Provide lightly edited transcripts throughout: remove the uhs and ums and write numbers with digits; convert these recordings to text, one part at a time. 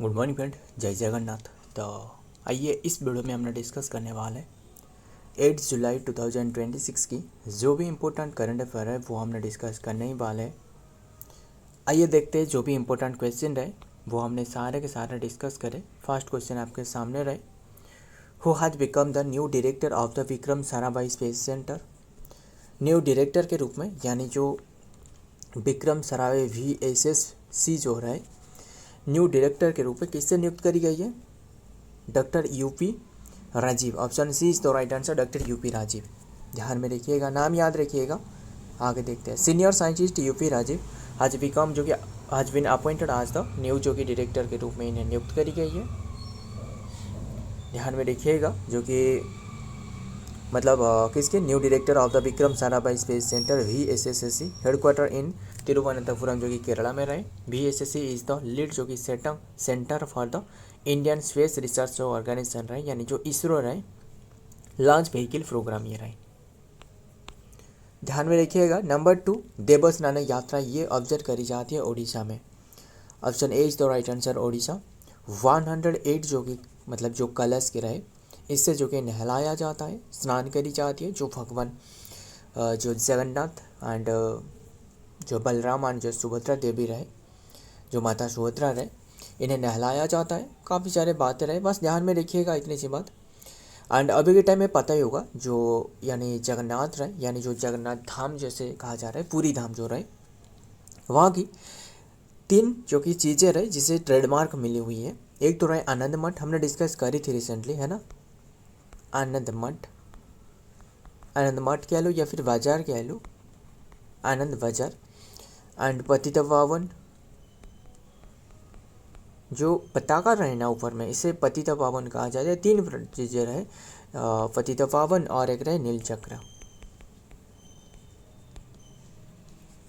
Good morning friend, जय जगन्नाथ। तो आइए इस वीडियो में हमने डिस्कस करने वाले 8 जुलाई 2026 की जो भी इम्पोर्टेंट करंट अफेयर है वो हमने डिस्कस करने ही वाले हैं। आइए देखते हैं जो भी इम्पोर्टेंट क्वेश्चन रहे वो हमने सारे के सारे डिस्कस करें। फर्स्ट क्वेश्चन आपके सामने रहे, who has become the new director of the Vikram Sarabhai space centre. New director के रूप में यानी जो विक्रम साराभाई VSSC जो रहा है न्यू डायरेक्टर के रूप में किससे नियुक्त करी गई है? Doctor UP Rajeev. Option C is the right answer, doctor UP Rajeev. ध्यान में रखिएगा, नाम याद रखिएगा। आगे देखते हैं, सीनियर साइंटिस्ट यूपी राजीव आज बिकम जो कि आज बिन अपॉइंटेड आज द न्यू जो कि डायरेक्टर के रूप में इन्हें नियुक्त करी गई है। ध्यान में रखिएगा, जो कि मतलब किसके? New director of the Vikram Sarabhai space centre VSSC, headquarter in Thiruvananthapuram जो कि केरला में रहे। VSSC इज द लीड जो कि centre for the Indian space research organisation रहे, यानी जो इसरो रहे लॉन्च व्हीकल प्रोग्राम ये रहे। ध्यान में रखिएगा। नंबर 2, देवस्नान यात्रा ये ऑब्जर्व करी जाती है उड़ीसा में। Option A is the right answer, Orissa. 108 जो कि मतलब जो कलश के रहे इससे जो कि नहलाया जाता है, स्नान करी जाती है। जो भगवान जो जगन्नाथ एंड जो बलराम एंड जो सुभद्रा देवी रहे, जो माता सुभद्रा रहे, इन्हें नहलाया जाता है। काफ़ी सारे बातें रहे, बस ध्यान में रखिएगा इतनी सी बात। एंड अभी के टाइम में पता ही होगा जो यानी जगन्नाथ रहे, यानी जो जगन्नाथ धाम जैसे कहा जा रहा है, पूरी धाम जो रहे, वहाँ की 3 जो कि चीज़ें रहे जिसे ट्रेडमार्क मिली हुई है। एक तो रहे आनंद मठ, हमने डिस्कस करी थी रिसेंटली, है ना। आनंद मठ कह लो या फिर बाजार कह लो, आनंद बाजार। एंड पतित पावन जो पताका रहे ना ऊपर में, इसे पतित पावन कहा जाता है। 3 चीज़ें रहे, पतित पावन और एक रहे नील चक्र,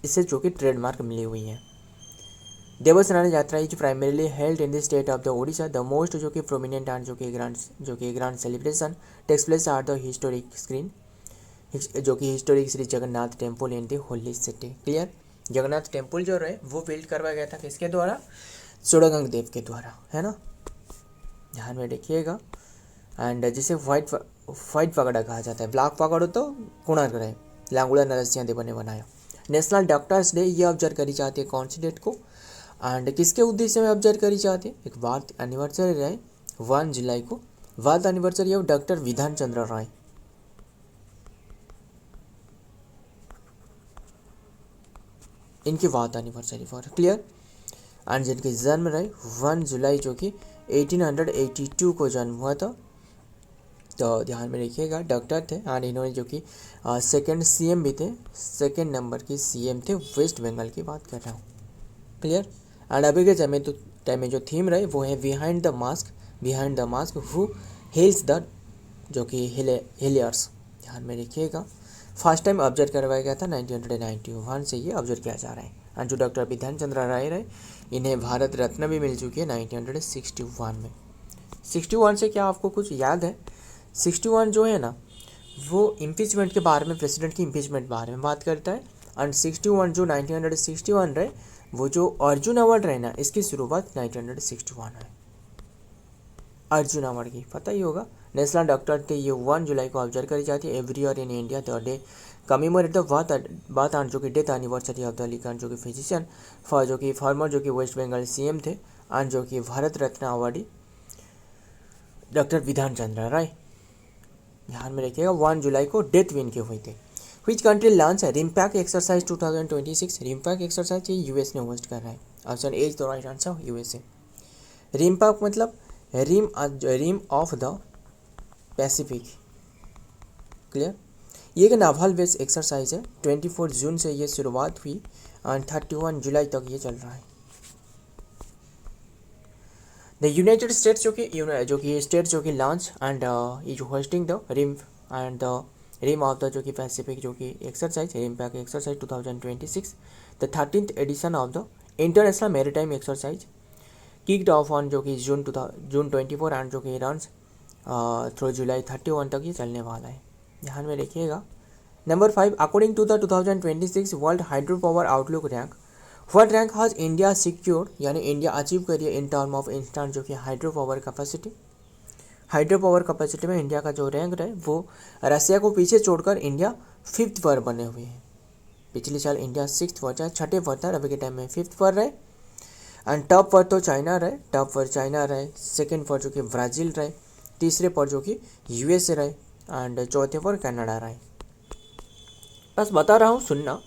इससे जो कि ट्रेडमार्क मिली हुई है। Devasnana Yatra is primarily held in the state of the Odisha. The most जो कि प्रोमिनेंट एंड जो कि grand celebration takes place are the historic screen जो कि historic Shri Jagannath temple in the holy city. Clear. Jagannath temple जो रहे वो बिल्ड करवाया गया था किसके द्वारा? चूड़ागंग देव के द्वारा, है ना। ध्यान में रखिएगा। एंड जिसे व्हाइट पगड़ा कहा जाता है, ब्लैक पगड़ तो कोणार्क रहे, लांगुड़ा नरसिंह देव ने बनाया। नेशनल डॉक्टर्स डे ये ऑब्जर्व करी जाती है कौन सी डेट को? एंड किसके उद्देश्य में ऑब्जर्व करी जाती है? एक बर्थ एनिवर्सरी रहे 1 जुलाई को, birth anniversary of doctor Bidhan Chandra राय। इनकी बात एनिवर्सरी फॉर क्लियर। एंड जिनके जन्म रहे 1 जुलाई जो कि 1882 को जन्म हुआ था। तो ध्यान में रखिएगा, डॉक्टर थे एंड इन्होंने जो कि सेकंड CM भी थे, सेकंड नंबर के CM थे, वेस्ट बंगाल की बात कर रहा हूँ। क्लियर। एंड अभी के टाइम में जो थीम रहे वो है behind the mask who heals the जो कि हिलियर्स। ध्यान में रखिएगा, फर्स्ट टाइम ऑब्जर्व करवाया गया था 1991 से ये ऑब्जर्व किया जा रहा है। एंड जो डॉक्टर विधान चंद्र राय रहे इन्हें भारत रत्न भी मिल चुकी है 1961 में। 61 से क्या आपको कुछ याद है? 61 जो है ना वो इम्पीचमेंट के बारे में, प्रेसिडेंट की इम्पीचमेंट बारे में बात करता है। एंड 61 जो 1961 रहे वो जो अर्जुन अवार्ड रहे ना, इसकी शुरुआत 1961 है। अर्जुन अवार्ड की पता ही होगा। नेशनल डॉक्टर डे ये 1 जुलाई को ऑब्जर्व करी जाती है every year in India. The day commemorate the बात एंड जो कि डेथ एनिवर्सरी ऑफ द अली खान जो कि फिजिशियन फॉर जो कि फॉर्मर जो कि वेस्ट बंगाल CM थे एंड जो कि भारत रत्न अवार्डी डॉक्टर विधान चंद्र राय। ध्यान में रखिएगा 1 जुलाई को डेथ भी इनके हुई थे। Which country launch RIMPAC exercise 2026? RIMPAC exercise ये US ने होस्ट कर रहा है। Option A is the right answer, USA। RIMPAC मतलब rim of the Pacific. Clear. ये एक नावल बेस्ड एक्सरसाइज है। 24 जून से ये शुरुआत हुई एंड 31 जुलाई तक ये चल रहा है। द यूनाइटेड स्टेट्स जो कि launch and is hosting the rim and the rim of the जो कि पैसिफिक जो कि exercise RIMPAC exercise 2026, the 13th edition of the international maritime exercise kicked off on जो कि जून 24 एंड जो कि रन्स थ्रू जुलाई 31 तक ये चलने वाला है। ध्यान में रखिएगा। Number 5, according to the 2026 world hydro power outlook rank what rank has India secured, यानी इंडिया अचीव करिए इन टर्म ऑफ इंस्टेंट जो कि hydro power capacity. Hydro power capacity में इंडिया का जो रैंक रहे वो रसिया को पीछे छोड़कर इंडिया 5th पर बने हुए हैं। पिछले साल इंडिया 6th पर चाहे 6ठे पर था, अभी के टाइम में 5th पर रहे। एंड टॉप पर तो चाइना रहे, टॉप पर चाइना रहे, सेकंड पर जो कि ब्राज़ील रहे, तीसरे पर जो कि यूएसए रहे, एंड चौथे पर कनाडा रहे। बस बता रहा हूँ, सुनना,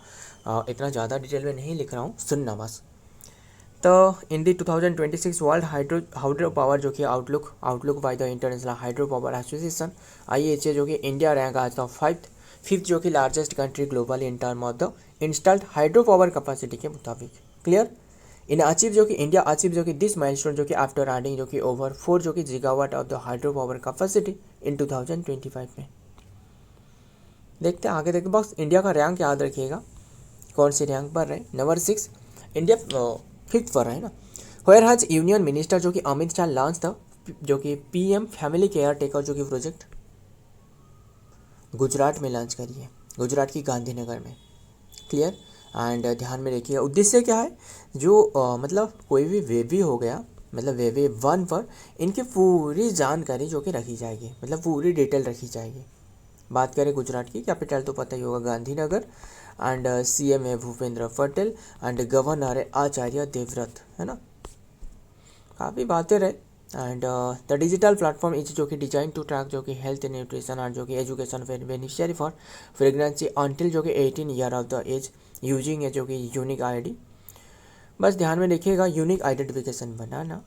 इतना ज़्यादा डिटेल में नहीं लिख रहा हूँ, सुनना बस। तो इन दी 2026 वर्ल्ड हाइड्रो पावर जो कि outlook by the international hydro power association IEHA जो कि इंडिया रैंक आज द फिफ्थ जो कि largest country globally in term of the installed hydro power capacity के मुताबिक। क्लियर। इन अचीव जो कि इंडिया अचीव जो कि दिस माइलस्टोन जो कि आफ्टर एडिंग जो कि ओवर 4 जो कि gigawatt of the hydro power capacity in 2025 में। देखते हैं आगे, देखते बस इंडिया का रैंक याद रखिएगा, कौन से रैंक पर रहे। नंबर 6 इंडिया 5th पर है ना। वेयर हैज यूनियन मिनिस्टर जो कि अमित शाह लॉन्च था जो कि PM फैमिली केयर टेकर जो कि प्रोजेक्ट गुजरात में लॉन्च करी है, गुजरात की गांधीनगर में। क्लियर। एंड ध्यान में रखिए उद्देश्य क्या है, जो मतलब कोई भी वेवी हो गया, मतलब वेवी 1 पर इनकी पूरी जानकारी जो कि रखी जाएगी, मतलब पूरी डिटेल रखी जाएगी। बात करें गुजरात की, कैपिटल तो पता ही होगा गांधीनगर, एंड CM है भूपेंद्र पटेल, एंड गवर्नर है आचार्य देवव्रत, है ना। काफ़ी बातें रहे। And the digital platform is जो कि डिजाइन टू ट्रैक जो कि हेल्थ न्यूट्रिशन और जो कि education beneficiary for pregnancy until जो कि 18 year of the age using है जो कि यूनिक ID। बस ध्यान में रखिएगा, यूनिक आइडेंटिफिकेशन बनाना।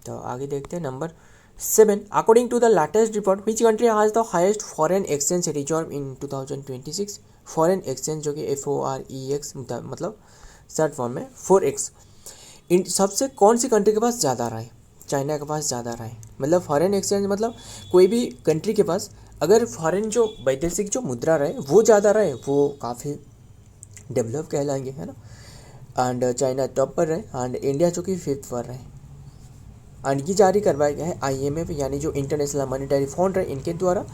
तो आगे देखते हैं number 7 according to the latest report which country has the highest foreign exchange reserve in 2026। Foreign exchange जो कि FOREX मतलब शॉर्ट फॉर्म में 4X। इन सबसे कौन सी कंट्री के पास ज़्यादा रहा है? चाइना के पास ज़्यादा रहा है। मतलब फॉरेन एक्सचेंज मतलब कोई भी कंट्री के पास अगर फॉरेन जो वैदेशिक जो मुद्रा रहे वो ज़्यादा रहे वो काफ़ी डेवलप कहलाएंगे, है ना। एंड चाइना टॉप पर रहे एंड इंडिया जो कि 5th पर रहे। एंड ये जारी करवाया गया है IMF यानी जो इंटरनेशनल मॉनेटरी फंड है इनके द्वारा,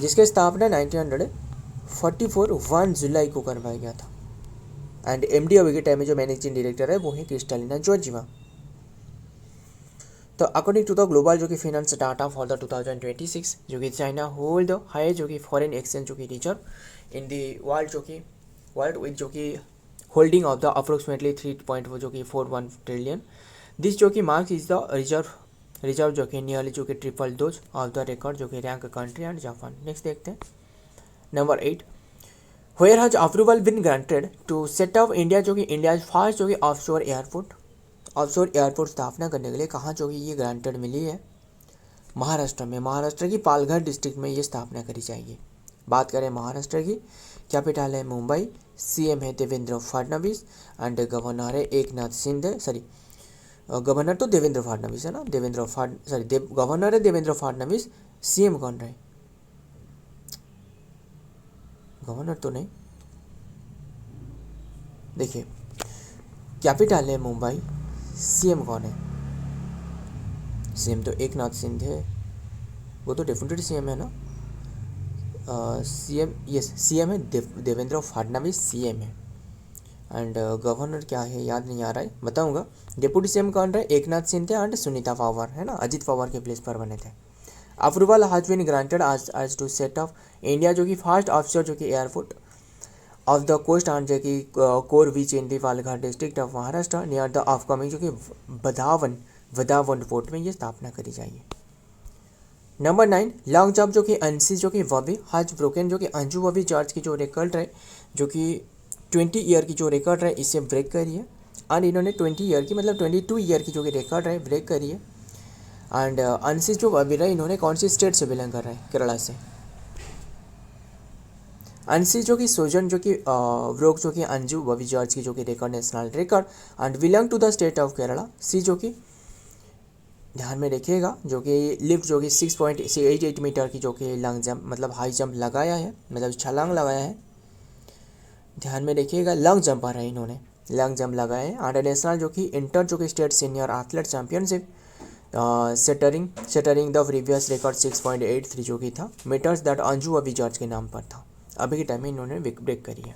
जिसकी स्थापना 1944 1 जुलाई को करवाया गया था। एंड MD अभी के टाइम में जो मैनेजिंग डायरेक्टर है वो है क्रिस्टालिना जॉर्जिवा। तो अकॉर्डिंग टू द ग्लोबल जो कि फाइनेंस डाटा फॉर द 2026 जो कि चाइना होल्ड द हाई जो कि फॉरेन एक्सचेंज जो कि reserve in the world with जो कि होल्डिंग ऑफ द अप्रोक्सीमेटली 3 जो कि 41 ट्रिलियन। दिस जो कि मार्क्स इज द रिजर्व जो कि नियरली जो कि triple those of the record जो कि rank country and Japan. Next देखते हैं number 8 where has approval been granted to set up India जो कि इंडिया फर्स्ट जो कि ऑफशोर एयरपोर्ट स्थापना करने के लिए कहाँ जो कि ये ग्रांटेड मिली है? महाराष्ट्र में, महाराष्ट्र की पालघर डिस्ट्रिक्ट में ये स्थापना करी जाएगी। बात करें महाराष्ट्र की, कैपिटल है मुंबई, CM है देवेंद्र फडणवीस एंड गवर्नर है एकनाथ शिंदे। गवर्नर तो देवेंद्र फडणवीस है ना, गवर्नर है देवेंद्र फडणवीस। CM कौन रहे? गवर्नर तो नहीं, देखिए कैपिटल है मुंबई, CM कौन है? CM तो एकनाथ शिंदे, वो तो डेफिनेटली CM है ना। CM है देवेंद्र फडणवीस, CM है। एंड गवर्नर क्या है याद नहीं आ रहा है, बताऊंगा। डिप्यूटी CM कौन रहे? एकनाथ शिंदे एंड सुनीता पवार, है ना, अजित पवार के प्लेस पर बने थे। अप्रूवल हैज बीन ग्रांटेड आज टू सेट ऑफ इंडिया जो कि फर्स्ट ऑफशोर जो कि airport off the coast and जो कि core beach in the Palghar district of Maharashtra near the upcoming जो कि वदावन पोर्ट में ये स्थापना करी जाएगी। नंबर 9 लॉन्ग जंप जो कि अंशी जो कि वबी हैज ब्रोकन जो कि अंजू वबी चर्च की जो रिकॉर्ड है जो कि 20 ईयर की जो रिकॉर्ड है इसे ब्रेक करी है। एंड इन्होंने 20 ईयर की मतलब 22 ईयर की जो कि रिकॉर्ड है ब्रेक करी है। एंड अंशी जो वबी रहे इन्होंने कौन सी स्टेट से बिलोंग कर रहे हैं? केरला से। अंशी जो कि सोजन जो कि ब्रोक जो कि अंजू वबी चर्च की जो कि record national record and belong to the state of Kerala. C जो कि ध्यान में रखिएगा जो कि लिफ्ट जो कि 6.88 मीटर की जो कि लॉन्ग जंप मतलब हाई जंप लगाया है, मतलब छलांग लगाया है। ध्यान में रखिएगा लॉन्ग जंपर है, इन्होंने लॉन्ग जंप लगाया है। एंड नेशनल जो कि इंटर जो कि state senior athlete championship shattering the previous record 6.83 जो कि था मीटर्स दैट अंजू अभी जॉर्ज के नाम पर था। अभी के टाइम में इन्होंने ब्रेक करी है।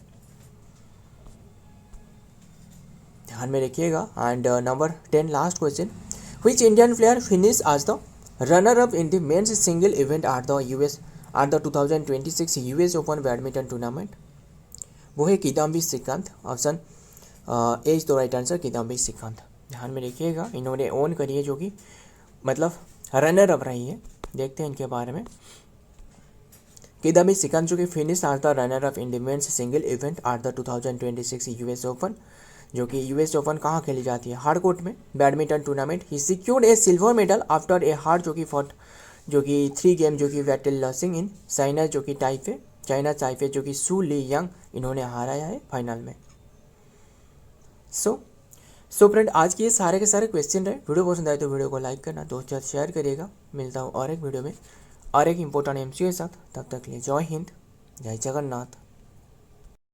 ध्यान में रखिएगा। And number 10 last question, which Indian player finish as the runner up in the men's single event at the 2026 US Open badminton tournament? वो है Kidambi Srikanth. Option A is the right answer, Kidambi Srikanth. ध्यान में रखिएगा, इन्होंने ओन करी है जो कि मतलब रनर अप रही है। देखते हैं इनके बारे में। किदाम्बी श्रीकांत जो कि finish as the runner up in the men's single event at the 2026 US open, जो कि यूएस ओपन कहाँ खेली जाती है, हार्ड कोर्ट में, badminton tournament. He secured A silver medal after a hard जो कि 3 गेम जो कि battle losing in China Taipei जो कि सू ली यंग इन्होंने हराया है फाइनल में। सो फ्रेंड, आज के ये सारे के सारे क्वेश्चन रहे। वीडियो पसंद आए तो वीडियो को लाइक करना, दोस्त यार शेयर करिएगा। मिलता हूँ और एक वीडियो में और एक इंपॉर्टेंट एमसीक्यू के साथ। तब तक के लिए जय हिंद, जय जगन्नाथ।